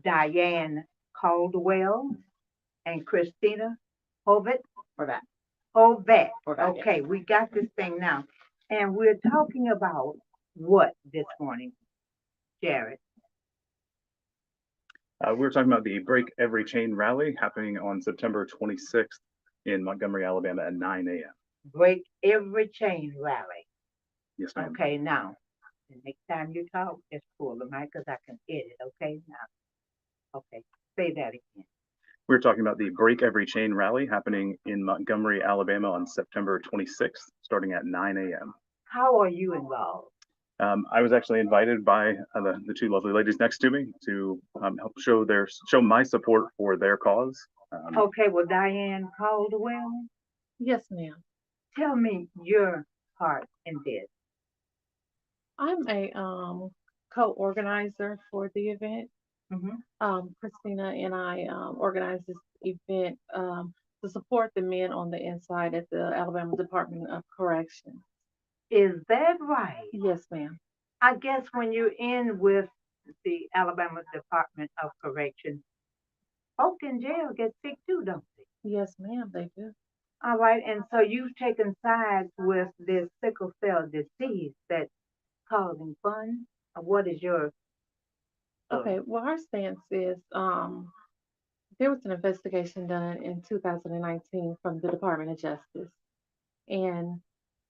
Diane Caldwell, and Christina Hovet. For that. Hovet. For that. Yes. Okay, we got this thing now. And we're talking about what this morning, Jared? We're talking about the Break Every Chain rally happening on September 26th in Montgomery, Alabama at 9 a.m. Break Every Chain rally. Yes, ma'am. Okay, now, the next time you talk, just pull the mic because I can hit it. Okay, now. Okay, say that again. We're talking about the Break Every Chain rally happening in Montgomery, Alabama on September 26th, starting at 9 a.m. How are you involved? I was actually invited by the two lovely ladies next to me to help show my support for their cause. Okay, well, Diane Caldwell, Yes, ma'am. tell me your part in this. I'm a co-organizer for the event. Hmm. Christina and I organized this event to support the men on the inside at the Alabama Department of Corrections. Is that right? Yes, ma'am. I guess when you're in with the Alabama Department of Correction, folk in jail get sick too, don't they? Yes, ma'am. They do. All right, and so you've taken sides with this sickle cell disease that's causing fun. What is your Okay. Well, our stance is there was an investigation done in 2019 from the Department of Justice, and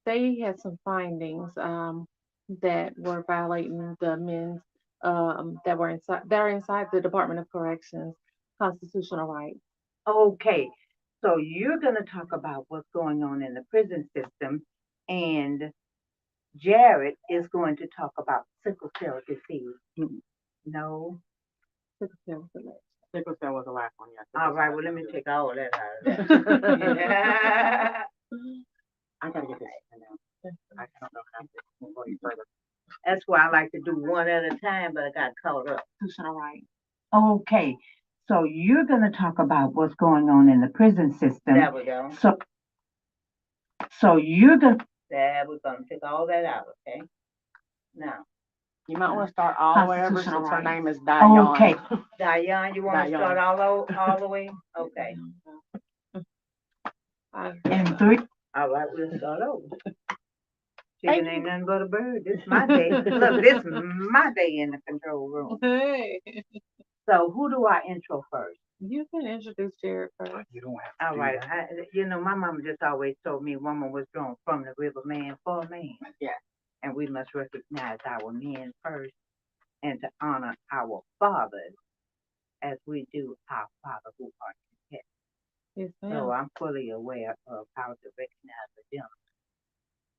they had some findings that were violating the men's that are inside the Department of Corrections constitutional rights. okay? So you're going to talk about what's going on in the prison system, and Jared is going to talk about sickle cell disease. No. Sickle cell disease. Sickle cell was the last one, yes. All right, well, let me take all that out of that. I gotta get this now. I don't know how to go any further. That's why I like to do one at a time, but I got caught up. Constitutional right. Okay, so you're going to talk about what's going on in the prison system. There we go. So you're going to. There, we're going to take all that out, okay? Now. You might want to start all the way over since her name is Diane. Okay, Diane, you want to start all the way? Okay. And three. All right, we'll start over. Chicken ain't nothing but a bird. This is my day. Look, this is my day in the control room. Hey. So who do I intro first? You can introduce Jared first. You don't have to. All right. My mama just always told me woman was drawn from the river man for a man. Yeah. And we must recognize our men first and to honor our fathers as we do our Father who art in heaven. Yes, ma'am. So I'm fully aware of how to recognize the gentleman.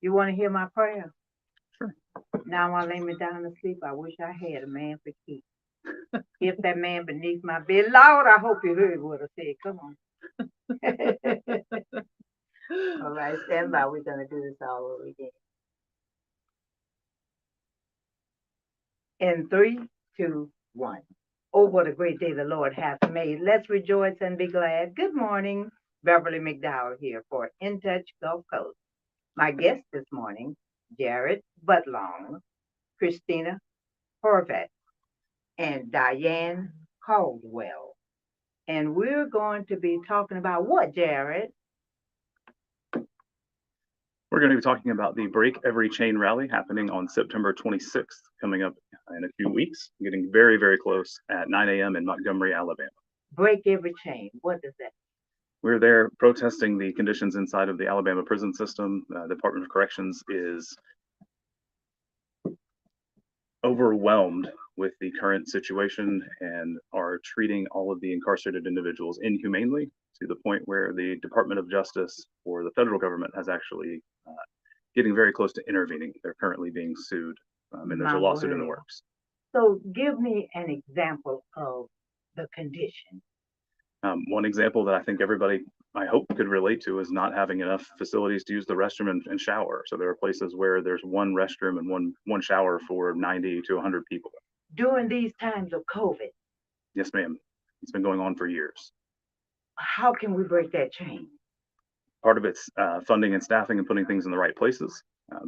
You want to hear my prayer? Sure. Now I lay me down to sleep. I wish I had a man for keep. If that man beneath my bed, Lord, I hope you heard what I said. Come on. All right, stand by. We're going to do this all over again. In 3, 2, 1. Oh, what a great day the Lord hath made. Let's rejoice and be glad. Good morning. Beverly McDowell here for In Touch Gulf Coast. My guests this morning, Jared Butlong, Christina Horvat, and Diane Caldwell. And we're going to be talking about what, Jared? We're going to be talking about the Break Every Chain rally happening on September 26th, coming up in a few weeks, getting very, very close at 9 a.m. in Montgomery, Alabama. Break every chain. What does that mean? We're there protesting the conditions inside of the Alabama prison system. The Department of Corrections is overwhelmed with the current situation and are treating all of the incarcerated individuals inhumanely to the point where the Department of Justice or the federal government has actually getting very close to intervening. They're currently being sued, and there's a lawsuit in the works. So give me an example of the condition. One example that I think everybody, I hope, could relate to is not having enough facilities to use the restroom and shower. So there are places where there's one restroom and one shower for 90 to 100 people. During these times of COVID. Yes, ma'am. It's been going on for years. How can we break that chain? Part of it's funding and staffing and putting things in the right places,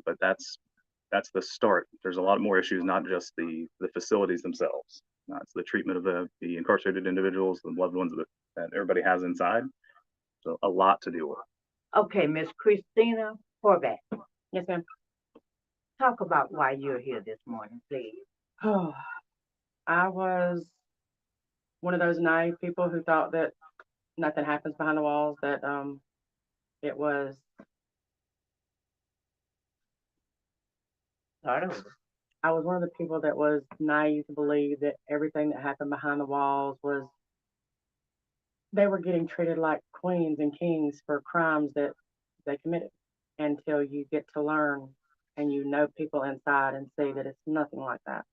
but that's the start. There's a lot more issues, not just the facilities themselves. It's the treatment of the incarcerated individuals, the loved ones that everybody has inside. So a lot to deal with. Okay, Miss Christina Horvath, Yes, ma'am. talk about why you're here this morning, please. I was one of those naive people who thought that nothing happens behind the walls, that it was Start over. I was one of the people that was naive to believe that everything that happened behind the walls was they were getting treated like queens and kings for crimes that they committed, until you get to learn and you know people inside and see that it's nothing like that.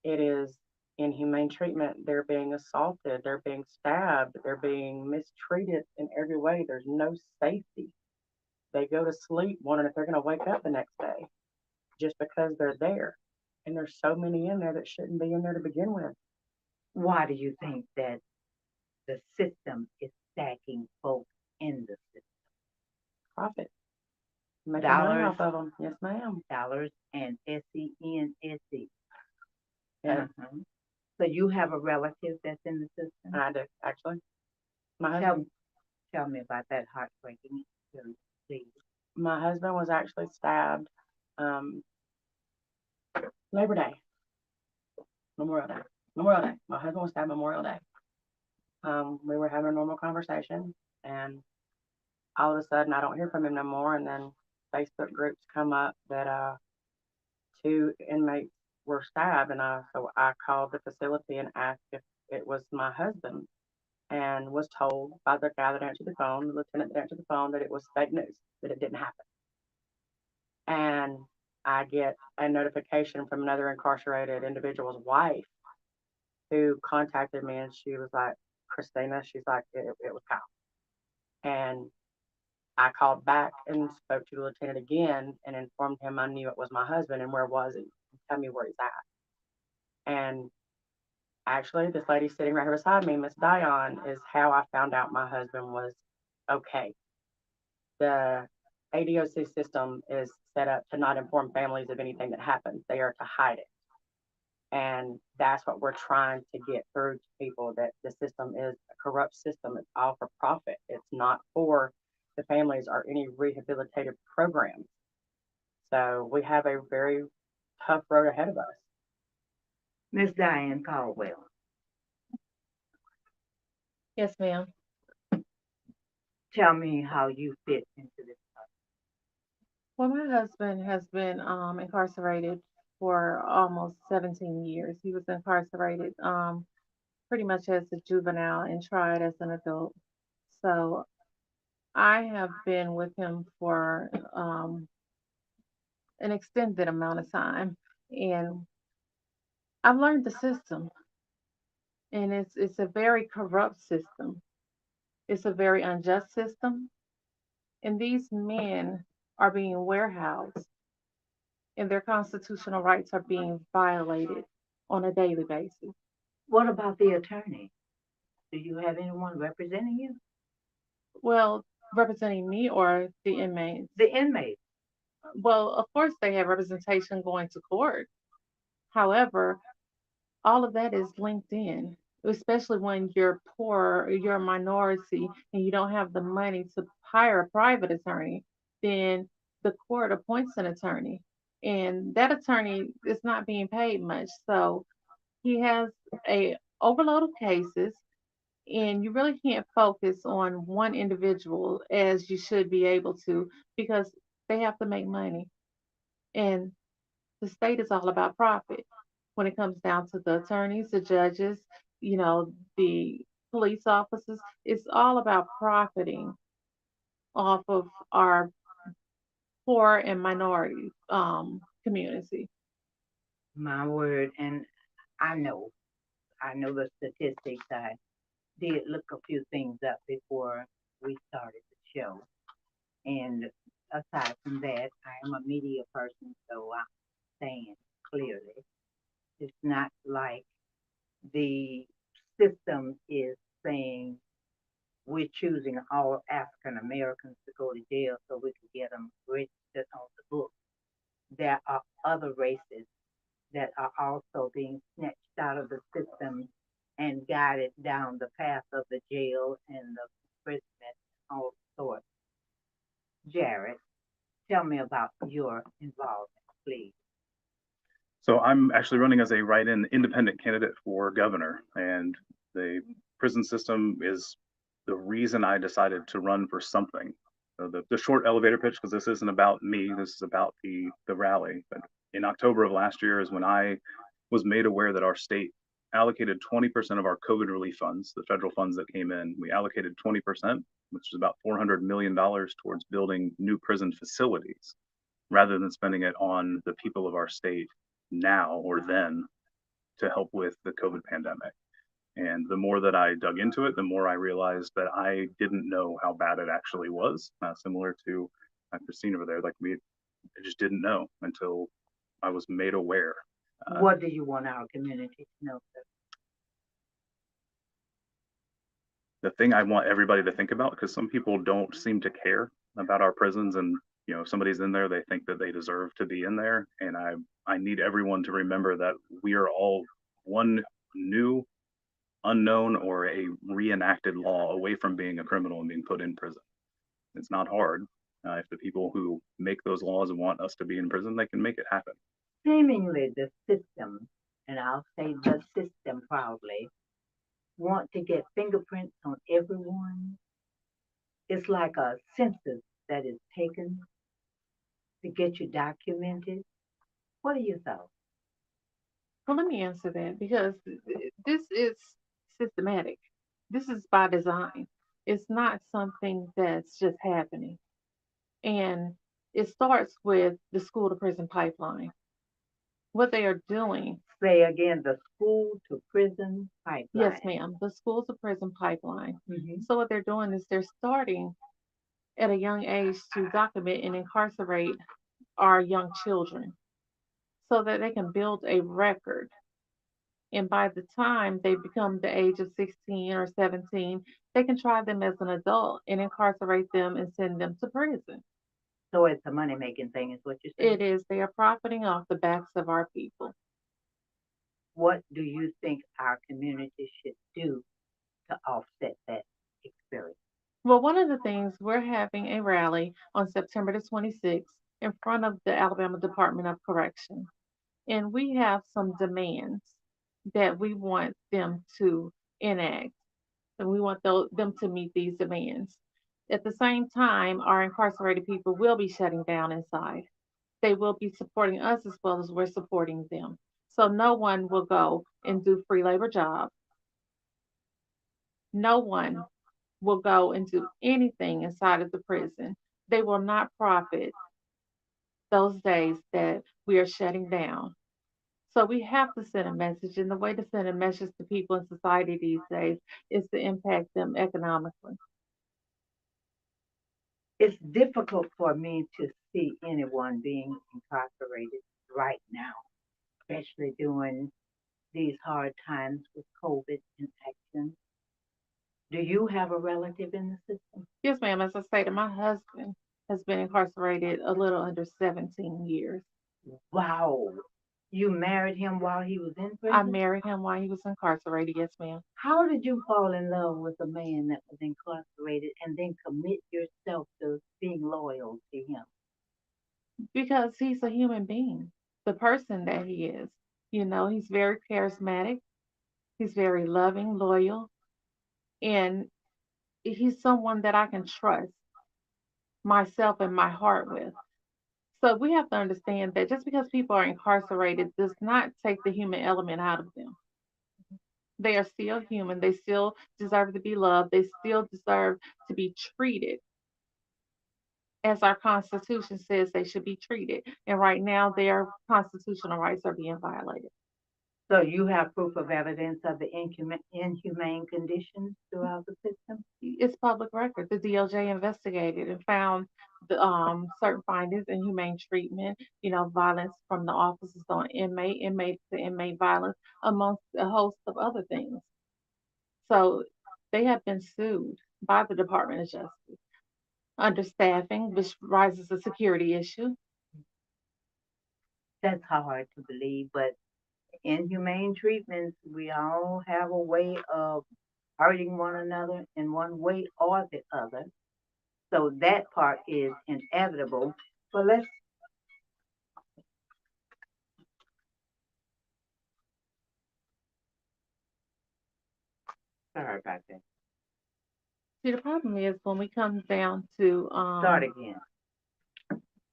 It is inhumane treatment. They're being assaulted, they're being stabbed, they're being mistreated in every way. There's no safety. They go to sleep wondering if they're going to wake up the next day just because they're there. And there's so many in there that shouldn't be in there to begin with. Why do you think that the system is stacking folks in the system? Profit. Making money Dollars, off of them. Yes, ma'am. dollars, and SENSE. Yeah, So you have a relative that's in the system? I do, actually. My Tell, husband, tell me about that heartbreaking experience, please. my husband was actually stabbed um, Labor Day, Memorial Day. Memorial Day. My husband was stabbed Memorial Day. We were having a normal conversation, and all of a sudden, I don't hear from him no more. And then Facebook groups come up that two inmates were stabbed, and so I called the facility and asked if it was my husband, and was told by the guy that answered the phone, the lieutenant that answered the phone, that it was fake news, that it didn't happen. And I get a notification from another incarcerated individual's wife who contacted me, and she was like, Christina, she's like, it was Kyle. And I called back and spoke to the lieutenant again and informed him I knew it was my husband and where was he? Tell me where he's at. And actually, this lady sitting right here beside me, Miss Dion, is how I found out my husband was okay. The ADOC system is set up to not inform families of anything that happens. They are to hide it. And that's what we're trying to get through to people, that the system is a corrupt system. It's all for profit. It's not for the families or any rehabilitative programs. So we have a very tough road ahead of us. Miss Diane Caldwell. Yes, ma'am. Tell me how you fit into this. Well, my husband has been incarcerated for almost 17 years. He was incarcerated pretty much as a juvenile and tried as an adult. So I have been with him for an extended amount of time, and I've learned the system, and it's a very corrupt system. It's a very unjust system, and these men are being warehoused, and their constitutional rights are being violated on a daily basis. What about the attorney? Do you have anyone representing you? Well, representing me or the inmates? The inmate. Well, of course, they have representation going to court. However, all of that is linked in, especially when you're poor, you're a minority, and you don't have the money to hire a private attorney, then the court appoints an attorney. And that attorney is not being paid much. So he has a overload of cases, and you really can't focus on one individual as you should be able to, because they have to make money. And the state is all about profit when it comes down to the attorneys, the judges, the police officers. It's all about profiting off of our poor and minority community. My word, and I know, I know the statistics. I did look a few things up before we started the show. And aside from that, I am a media person, so I'm saying clearly, it's not like the system is saying we're choosing all African Americans to go to jail so we can get them registered on the book. There are other races that are also being snatched out of the system and guided down the path of the jail and the imprisonment, all sorts. Jared, tell me about your involvement, please. So I'm actually running as a write-in independent candidate for governor, and the prison system is the reason I decided to run for something. So the short elevator pitch, because this isn't about me, this is about the rally. But in October of last year is when I was made aware that our state allocated 20% of our COVID relief funds, the federal funds that came in. We allocated 20%, which is about $400 million towards building new prison facilities, rather than spending it on the people of our state now or then to help with the COVID pandemic. And the more that I dug into it, the more I realized that I didn't know how bad it actually was. Similar to Christine over there, I just didn't know until I was made aware. What do you want our community to know, sir? The thing I want everybody to think about, because some people don't seem to care about our prisons, and if somebody's in there, they think that they deserve to be in there. And I need everyone to remember that we are all one new, unknown, or a reenacted law away from being a criminal and being put in prison. It's not hard. If the people who make those laws and want us to be in prison, they can make it happen. Seemingly the system, and I'll say the system proudly, want to get fingerprints on everyone. It's like a census that is taken to get you documented. What are your thoughts? Well, let me answer that because this is systematic. This is by design. It's not something that's just happening. And it starts with the school to prison pipeline. What they are doing, Say again, the school to prison pipeline. yes, ma'am, the school to prison pipeline. Mhm. So what they're doing is they're starting at a young age to document and incarcerate our young children so that they can build a record. And by the time they become the age of 16 or 17, they can try them as an adult and incarcerate them and send them to prison. So it's a money making thing, is what you're saying. It is, they are profiting off the backs of our people. What do you think our community should do to offset that experience? Well, one of the things, we're having a rally on September the 26th in front of the Alabama Department of Correction. And we have some demands that we want them to enact, and we want them to meet these demands. At the same time, our incarcerated people will be shutting down inside. They will be supporting us as well as we're supporting them. So no one will go and do free labor jobs. No one will go and do anything inside of the prison. They will not profit those days that we are shutting down. So we have to send a message, and the way to send a message to people in society these days is to impact them economically. It's difficult for me to see anyone being incarcerated right now, especially during these hard times with COVID infection. Do you have a relative in the system? Yes, ma'am. As I stated, my husband has been incarcerated a little under 17 years. Wow. You married him while he was in I prison? married him while he was incarcerated. Yes, ma'am. How did you fall in love with a man that was incarcerated and then commit yourself to being loyal to him? Because he's a human being, the person that he is. He's very charismatic, he's very loving, loyal, and he's someone that I can trust myself and my heart with. So we have to understand that just because people are incarcerated does not take the human element out of them. They are still human. They still deserve to be loved. They still deserve to be treated as our Constitution says they should be treated. And right now, their constitutional rights are being violated. So you have proof of evidence of the inhumane conditions throughout the system? It's public record. The DOJ investigated and found certain findings, inhumane treatment, violence from the officers on inmate to inmate violence, amongst a host of other things. So they have been sued by the Department of Justice. Understaffing, which rises a security issue. That's hard to believe, but inhumane treatments, we all have a way of hurting one another in one way or the other. So that part is inevitable. But let's sorry about that. See, the problem is when we come down to Start again.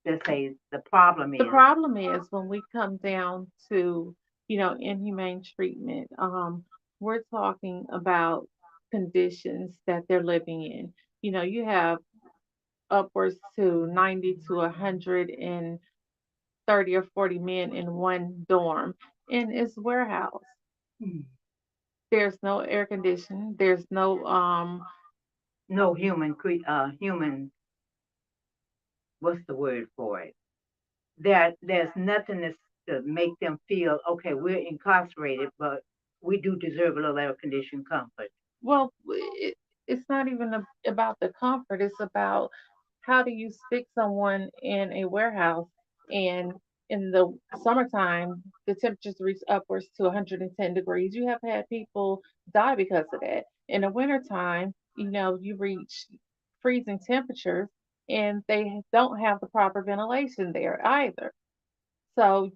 Just say the problem the is problem is when we come down to, inhumane treatment, we're talking about conditions that they're living in. You have upwards to 90 to 130 or 40 men in one dorm in its warehouse. hmm, There's no air conditioning. There's no no human. What's the word for it? There's nothing to make them feel okay. We're incarcerated, but we do deserve a little air conditioned comfort. Well, it's not even about the comfort. It's about how do you stick someone in a warehouse and in the summertime, the temperatures reach upwards to 110 degrees. You have had people die because of that. In the wintertime, you reach freezing temperatures and they don't have the proper ventilation there either. So,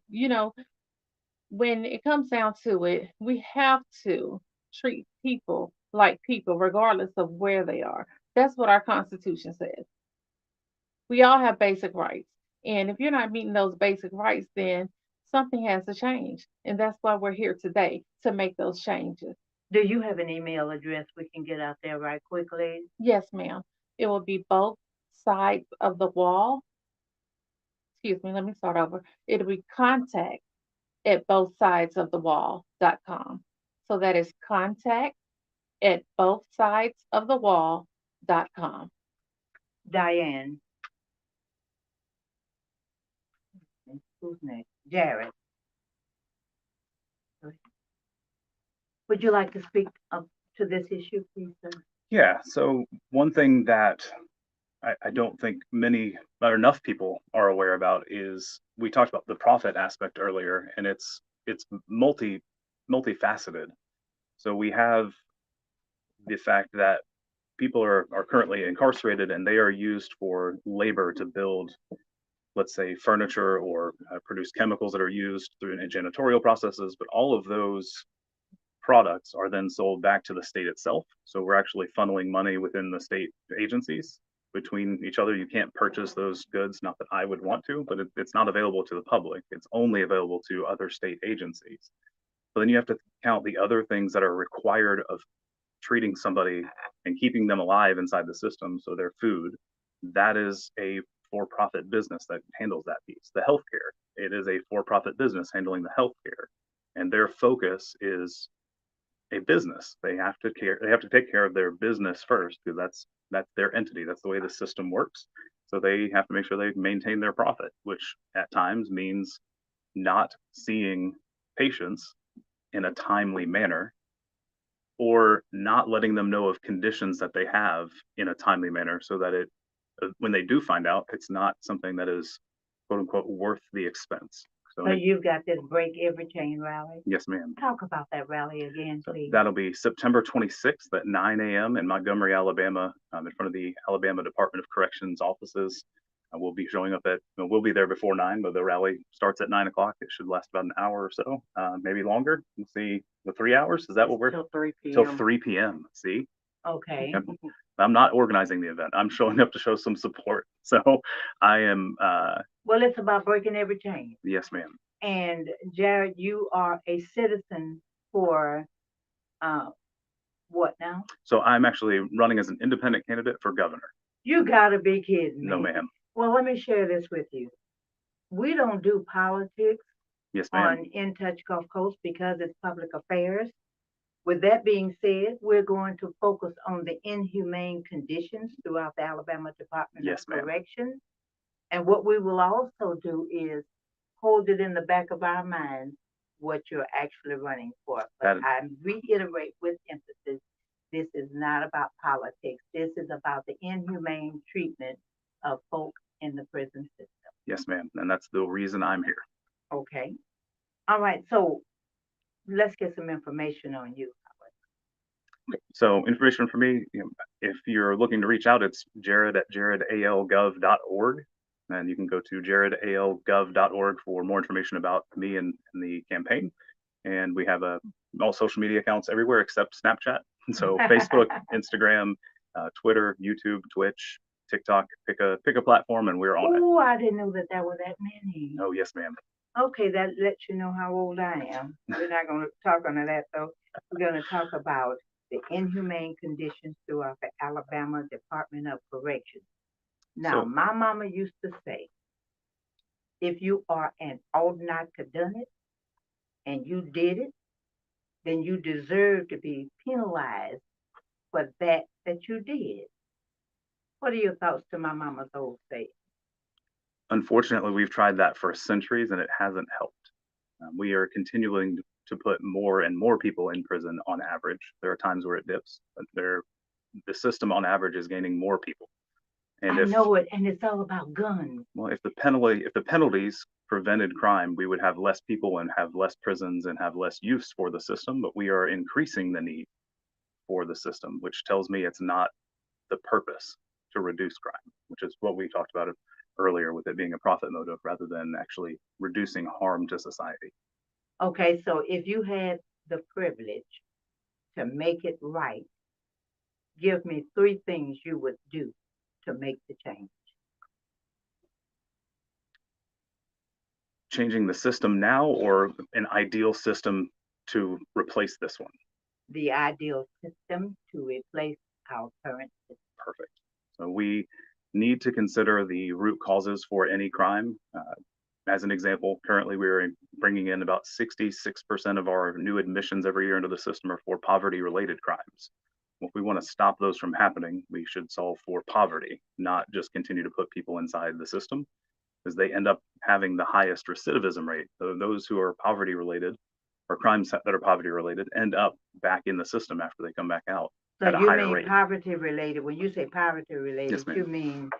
when it comes down to it, we have to treat people like people, regardless of where they are. That's what our Constitution says. We all have basic rights. And if you're not meeting those basic rights, then something has to change. And that's why we're here today to make those changes. Do you have an email address we can get out there right quickly? Yes, ma'am. It will be both sides of the wall. Excuse me, let me start over. It'll be contact at both sides of the wall.com. So that is contact at both sides of the wall.com. Diane, who's next? Jared, would you like to speak up to this issue, please, sir? Yeah, so one thing that I don't think many or enough people are aware about is we talked about the profit aspect earlier, and it's multifaceted. So we have the fact that people are currently incarcerated and they are used for labor to build, let's say, furniture or produce chemicals that are used through janitorial processes, but all of those products are then sold back to the state itself. So we're actually funneling money within the state agencies between each other. You can't purchase those goods, not that I would want to, but it's not available to the public. It's only available to other state agencies. But then you have to count the other things that are required of treating somebody and keeping them alive inside the system. So their food, that is a for-profit business that handles that piece. The healthcare, it is a for-profit business handling the healthcare, and their focus is a business. They have to care. They have to take care of their business first because that's their entity. That's the way the system works. So they have to make sure they maintain their profit, which at times means not seeing patients in a timely manner or not letting them know of conditions that they have in a timely manner so that it when they do find out, it's not something that is quote unquote worth the expense. So you've got this Break Every Chain rally. Yes, ma'am. Talk about that rally again, So please. that'll be September 26th at 9 a.m. in Montgomery, Alabama, in front of the Alabama Department of Corrections offices. We'll be showing up we'll be there before 9, but the rally starts at 9 o'clock. It should last about an hour or so, maybe longer. We'll see, the 3 hours. Is that what we're? Till 3 Till p.m. 3 p.m. See? Okay. Yep. I'm not organizing the event. I'm showing up to show some support. So I am, Well, it's about breaking every chain. yes, ma'am. And Jared, you are a citizen for what now? So I'm actually running as an independent candidate for governor. You gotta be kidding me. No, ma'am. Well, let me share this with you. We don't do politics Yes, ma'am. on In Touch Gulf Coast because it's public affairs. With that being said, we're going to focus on the inhumane conditions throughout the Alabama Department Yes, of ma'am. Corrections. And what we will also do is hold it in the back of our minds what you're actually running for. But I reiterate with emphasis, this is not about politics. This is about the inhumane treatment of folk in the prison system. Yes, ma'am. And that's the reason I'm here. Okay. All right. So let's get some information on you. So information for me, if you're looking to reach out, it's jared@jaredalgov.org. And you can go to jaredalgov.org for more information about me and the campaign. And we have all social media accounts everywhere except Snapchat. So Facebook, Instagram, Twitter, YouTube, Twitch, TikTok. Pick a platform, and we're on it. Oh, I didn't know that there were that many. Oh yes, ma'am. Okay, that lets you know how old I am. We're not going to talk on that though. We're going to talk about the inhumane conditions throughout the Alabama Department of Corrections. Now, So- my mama used to say, if you are an ought not to done it, and you did it, then you deserve to be penalized for that you did. What are your thoughts to my mama's old saying? Unfortunately, we've tried that for centuries, and it hasn't helped. We are continuing to put more and more people in prison on average. There are times where it dips, but the system on average is gaining more people. And I know it, and it's all about guns. Well, if the penalties prevented crime, we would have less people and have less prisons and have less use for the system. But we are increasing the need for the system, which tells me it's not the purpose to reduce crime, which is what we talked about earlier with it being a profit motive rather than actually reducing harm to society. Okay, so if you had the privilege to make it right, give me 3 things you would do to make the change. Changing the system now or an ideal system to replace this one? The ideal system to replace our current system. Perfect. So we need to consider the root causes for any crime. As an example, currently we are bringing in about 66% of our new admissions every year into the system are for poverty-related crimes. If we want to stop those from happening, we should solve for poverty, not just continue to put people inside the system, because they end up having the highest recidivism rate. So those who are poverty-related or crimes that are poverty-related end up back in the system after they come back out at So a you higher mean rate. poverty related, when you say poverty related, Yes, ma'am. you mean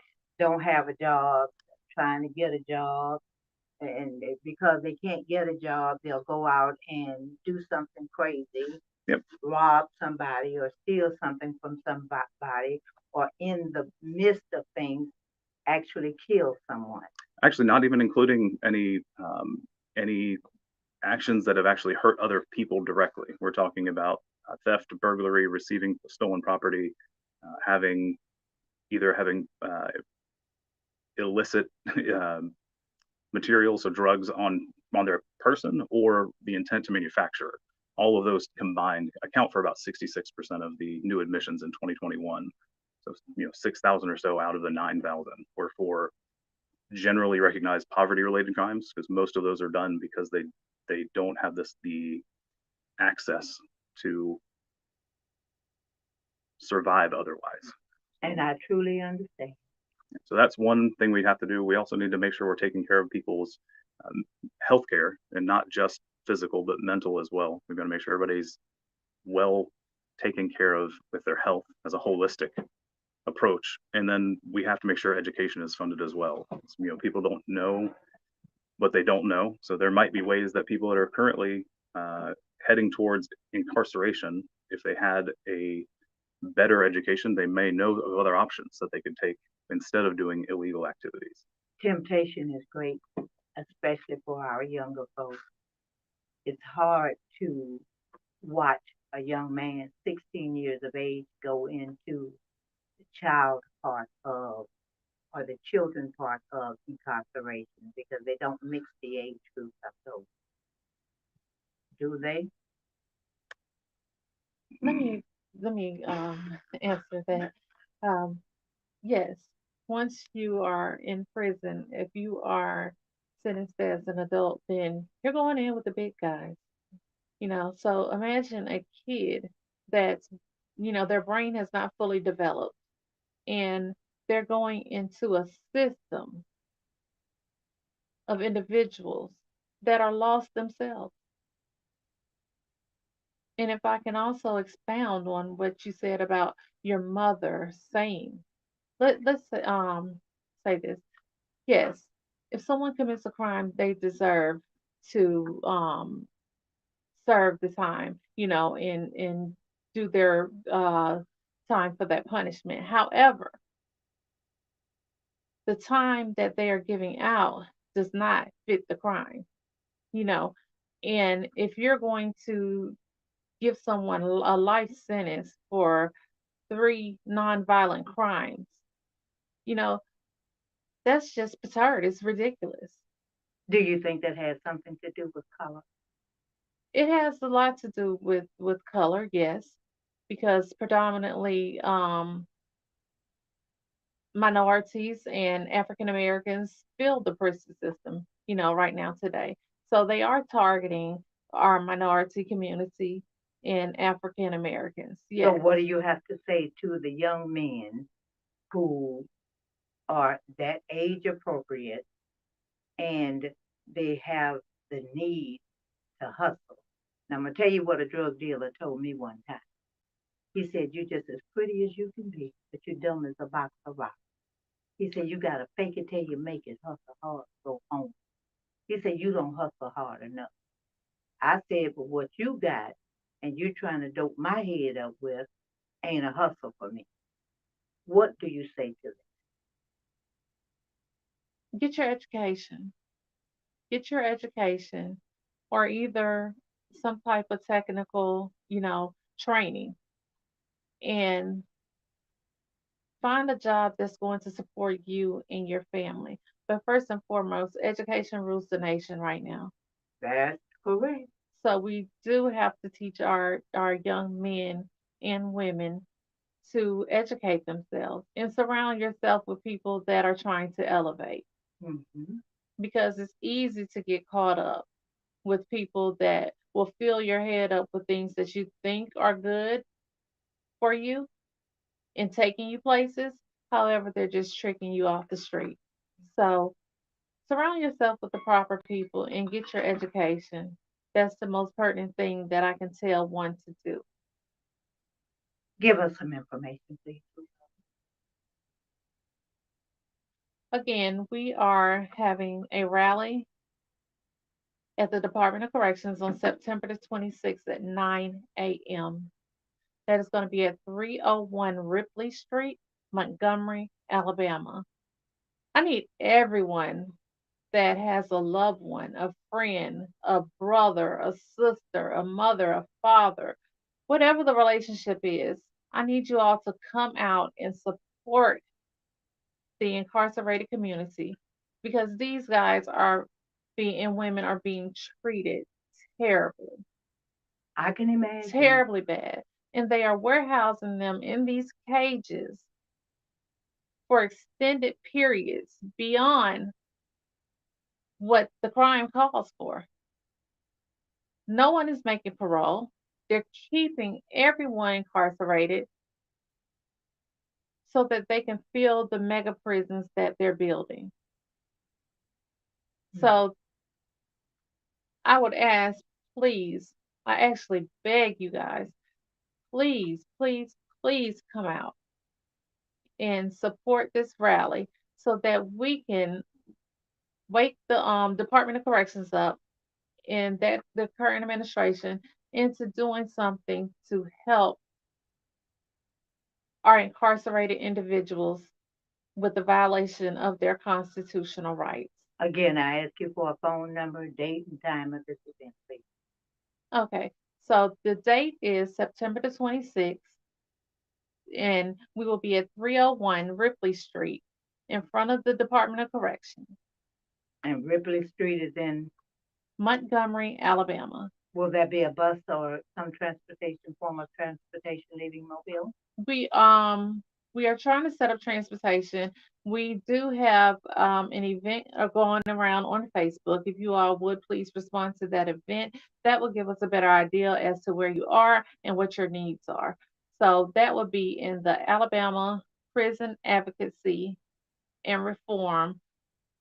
don't have a job, trying to get a job, and because they can't get a job, they'll go out and do something crazy. Yep. Rob somebody or steal something from somebody, or in the midst of things, actually kill someone. Actually, not even including any actions that have actually hurt other people directly. We're talking about theft, burglary, receiving stolen property, having illicit materials or drugs on their person, or the intent to manufacture. All of those combined account for about 66% of the new admissions in 2021. So 6,000 or so out of the 9,000 were for generally recognized poverty-related crimes, because most of those are done because they don't have the access to survive otherwise. And I truly understand. So that's one thing we have to do. We also need to make sure we're taking care of people's health care, and not just physical, but mental as well. We've got to make sure everybody's well taken care of with their health as a holistic approach. And then we have to make sure education is funded as well. People don't know what they don't know. So there might be ways that people that are currently heading towards incarceration, if they had a better education, they may know of other options that they could take instead of doing illegal activities. Temptation is great, especially for our younger folks. It's hard to watch a young man, 16 years of age, go into the child part of, or the children part of incarceration, because they don't mix the age groups up those. Do they? Let me answer that. Yes, once you are in prison, if you are sentenced as an adult, then you're going in with the big guys. So imagine a kid that's, their brain has not fully developed, and they're going into a system of individuals that are lost themselves. And if I can also expound on what you said about your mother saying, let's say this. Yes, if someone commits a crime, they deserve to serve the time, and do their time for that punishment. However, the time that they are giving out does not fit the crime, you know. And if you're going to give someone a life sentence for three nonviolent crimes, you know, that's just absurd. It's ridiculous. Do you think that has something to do with color? It has a lot to do with color, yes, because predominantly minorities and African Americans fill the prison system, right now today. So they are targeting our minority community and African Americans. So Yes. what do you have to say to the young men who are that age appropriate and they have the need to hustle? Now I'm gonna tell you what a drug dealer told me one time. He said, "You're just as pretty as you can be, but you're dumb as a box of rocks." He said, "You gotta fake it till you make it, hustle hard, go home." He said, "You don't hustle hard enough." I said, "But what you got and you trying to dope my head up with ain't a hustle for me." What do you say to Get your education. Get your education or either some type of technical, training, and find a job that's going to support you and your family. But first and foremost, education rules the nation right now. that? That's correct. So we do have to teach our young men and women to educate themselves and surround yourself with people that are trying to elevate, Mm-hmm. because it's easy to get caught up with people that will fill your head up with things that you think are good for you and taking you places. However, they're just tricking you off the street. So surround yourself with the proper people and get your education. That's the most pertinent thing that I can tell one to do. Give us some information, please. Again, we are having a rally at the Department of Corrections on September the 26th at 9 a.m. That is going to be at 301 Ripley Street, Montgomery, Alabama. I need everyone that has a loved one, a friend, a brother, a sister, a mother, a father, whatever the relationship is. I need you all to come out and support the incarcerated community, because these guys are being and women are being treated terribly, I can imagine. terribly bad. And they are warehousing them in these cages for extended periods beyond what the crime calls for. No one is making parole. They're keeping everyone incarcerated so that they can fill the mega prisons that they're building. Mm. So I would ask, please, I actually beg you guys, please, please, please come out and support this rally so that we can wake the Department of Corrections up and that the current administration into doing something to help our incarcerated individuals with the violation of their constitutional rights. Again, I ask you for a phone number, date, and time of this event, please. Okay, so the date is September the 26th, and we will be at 301 Ripley Street in front of the Department of Corrections, And Ripley Street is in, Montgomery, Alabama. will there be a bus or some transportation, form of transportation leaving Mobile? We um we are trying to set up transportation. We do have an event going around on Facebook. If you all would please respond to that event, that will give us a better idea as to where you are and what your needs are. So that would be in the Alabama Prison Advocacy and Reform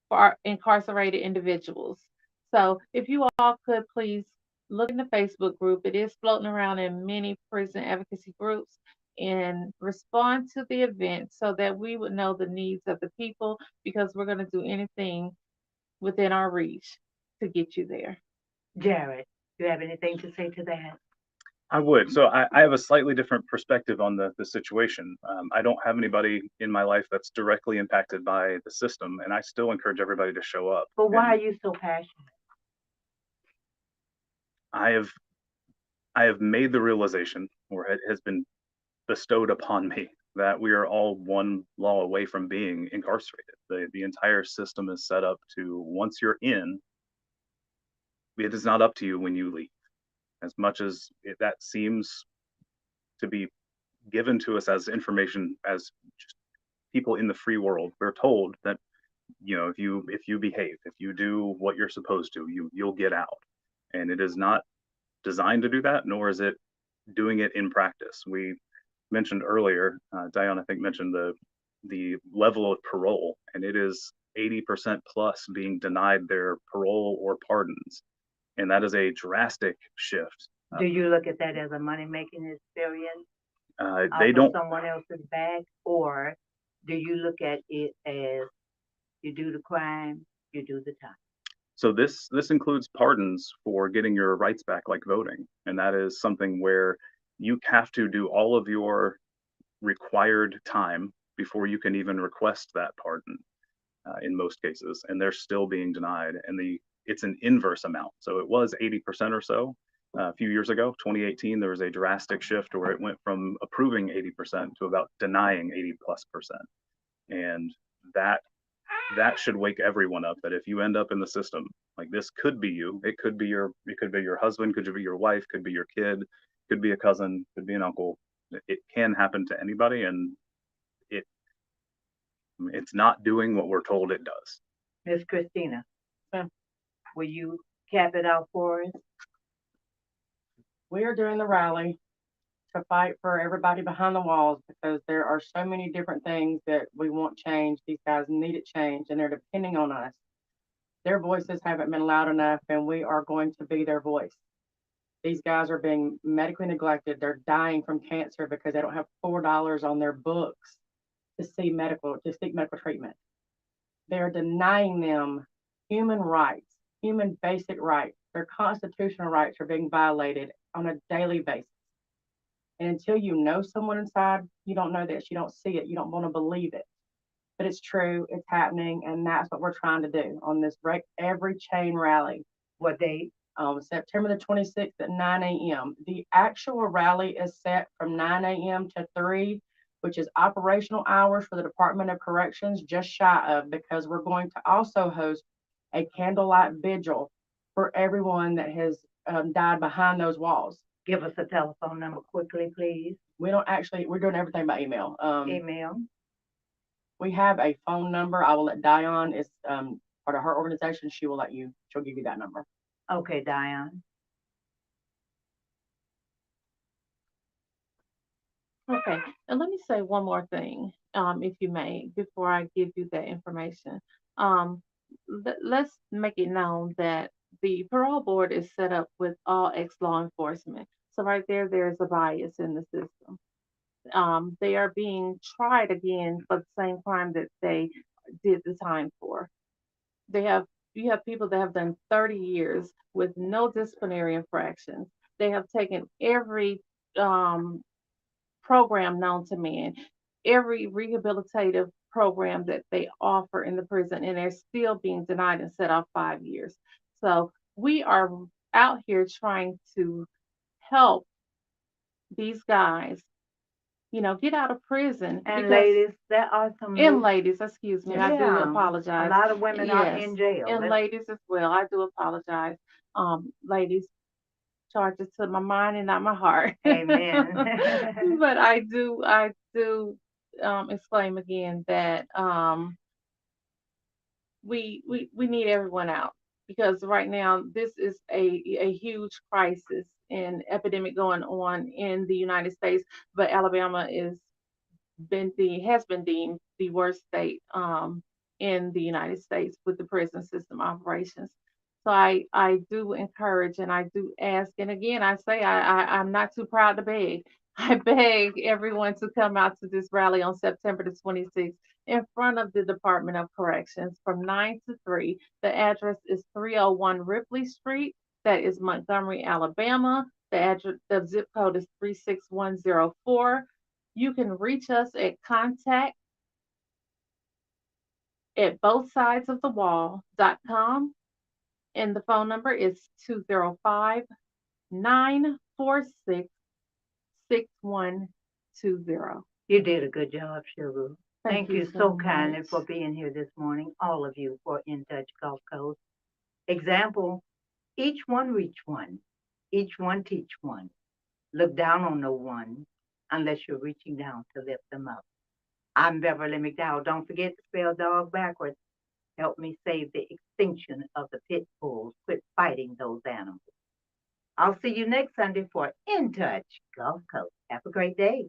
for our incarcerated individuals. So if you all could please look in the Facebook group, it is floating around in many prison advocacy groups, and respond to the event so that we would know the needs of the people, because we're going to do anything within our reach to get you there. Jared, you have anything to say to that? I would. So I have a slightly different perspective on the situation. I don't have anybody in my life that's directly impacted by the system, and I still encourage everybody to show up. But why are And you so passionate? I have I have made the realization, or it has been bestowed upon me, that we are all one law away from being incarcerated. The entire system is set up to, once you're in, it is not up to you when you leave. As much as that seems to be given to us as information, as just people in the free world, we're told that, if you behave, if you do what you're supposed to, you'll get out. And it is not designed to do that, nor is it doing it in practice. We mentioned earlier, Diane, I think, mentioned the level of parole, and it is 80% plus being denied their parole or pardons, and that is a drastic shift. Do you look at that as a money-making experience They off of don't. someone else's back, or do you look at it as you do the crime, you do the time? So this includes pardons for getting your rights back, like voting, and that is something where you have to do all of your required time before you can even request that pardon, in most cases, and they're still being denied. And it's an inverse amount. So it was 80% or so a few years ago, 2018. There was a drastic shift where it went from approving 80% to about denying 80+%, and that should wake everyone up, that if you end up in the system, like, this could be you. It could be your husband, could be your wife, could be your kid, could be a cousin, could be an uncle. It can happen to anybody, and it it's not doing what we're told it does. Miss Christina, Ma'am. will you cap it out for us? We are doing the rally to fight for everybody behind the walls because there are so many different things that we want changed. These guys need it changed, and they're depending on us. Their voices haven't been loud enough, and we are going to be their voice. These guys are being medically neglected. They're dying from cancer because they don't have $4 on their books to seek medical treatment. They're denying them human rights, human basic rights. Their constitutional rights are being violated on a daily basis. And until you know someone inside, you don't know this, you don't see it, you don't want to believe it. But it's true, it's happening, and that's what we're trying to do on this Break Every Chain rally. What date? September the 26th at 9 a.m. The actual rally is set from 9 a.m. to 3, which is operational hours for the Department of Corrections, just shy of, because we're going to also host a candlelight vigil for everyone that has died behind those walls. Give us a telephone number quickly, please. We're doing everything by email. Email. We have a phone number. I will let Diane, is part of her organization. She'll give you that number. Okay, Diane. Okay, and let me say one more thing, if you may, before I give you that information. Let's make it known that the parole board is set up with all ex-law enforcement. So right there's a bias in the system. They are being tried again for the same crime that they did the time for. They have You have people that have done 30 years with no disciplinary infractions. They have taken every um, program known to man, every rehabilitative program that they offer in the prison, and they're still being denied and set off 5 years. So we are out here trying to help these guys, get out of prison. And Because, ladies, there are some and ladies, excuse me, I do yeah, a apologize. lot of women are Yes, in jail. and ladies as well, I do apologize. Ladies, charges to my mind and not my heart. Amen. But I do exclaim again that we need everyone out, because right now this is a huge crisis and epidemic going on in the United States, but Alabama has been deemed the worst state in the United States with the prison system operations. So I do encourage and I do ask, and again I say I'm not too proud to beg. I beg everyone to come out to this rally on September the 26th in front of the Department of Corrections from 9 to 3. The address is 301 Ripley Street, That is Montgomery, Alabama. The zip code is 36104. You can reach us at contact at bothsidesofthewall.com, and the phone number is 205-946-6120. You did a good job, Sugar. Thank you so kindly much. for being here this morning, all of you, for In Touch Gulf Coast. Example, each one reach one, each one teach one. Look down on no one unless you're reaching down to lift them up. I'm Beverly McDowell. Don't forget to spell dog backwards. Help me save the extinction of the pit bulls. Quit fighting those animals. I'll see you next Sunday for In Touch Gulf Coast. Have a great day.